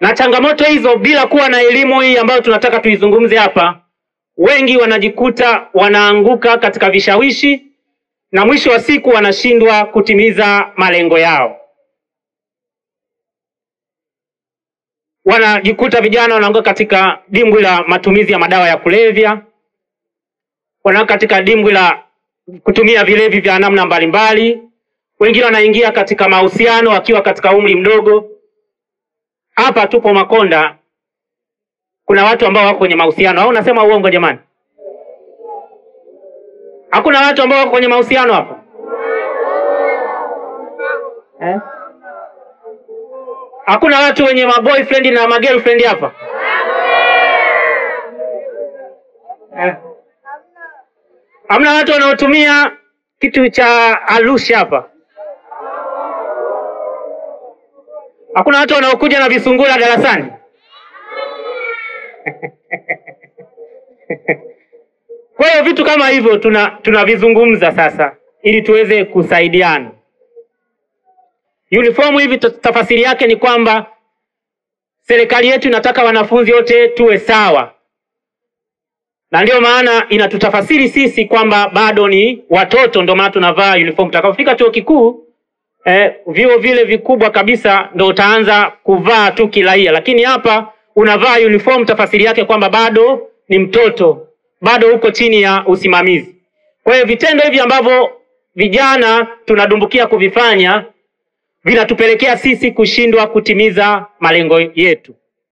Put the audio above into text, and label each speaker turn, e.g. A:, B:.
A: Na changamoto hizo bila kuwa na elimu hii ambayo tunataka tuizungumze hapa, wengi wanajikuta wanaanguka katika vishawishi na mwisho wa siku wanashindwa kutimiza malengo yao. Wanajikuta vijana wanaanguka katika dimbwi la matumizi ya madawa ya kulevya, wanaanguka katika dimbwi la kutumia vilevi vya namna mbalimbali. Wengine wanaingia katika mahusiano wakiwa katika umri mdogo. Hapa tupo Makonda kuna watu ambao wako kwenye mahusiano. Au unasema uongo jamani? Hakuna watu ambao wako kwenye mahusiano hapa? Hakuna watu wenye maboyfriend na magirlfriend hapa? Hamna watu wanaotumia kitu cha alusha hapa? Hakuna watu wanaokuja na visungula darasani? Kwa hiyo vitu kama hivyo tunavizungumza sasa ili tuweze kusaidiana. Uniform hivi tafasiri yake ni kwamba serikali yetu inataka wanafunzi wote tuwe sawa. Na ndio maana inatutafasiri sisi kwamba bado ni watoto, ndio maana tunavaa uniform. Tutakapofika chuo kikuu, vyuo vile vikubwa kabisa ndio utaanza kuvaa tu kiraia, lakini hapa unavaa uniform, tafasiri yake kwamba bado ni mtoto, bado uko chini ya usimamizi. Kwa hiyo vitendo hivi ambavyo vijana tunadumbukia kuvifanya vinatupelekea sisi kushindwa kutimiza malengo yetu.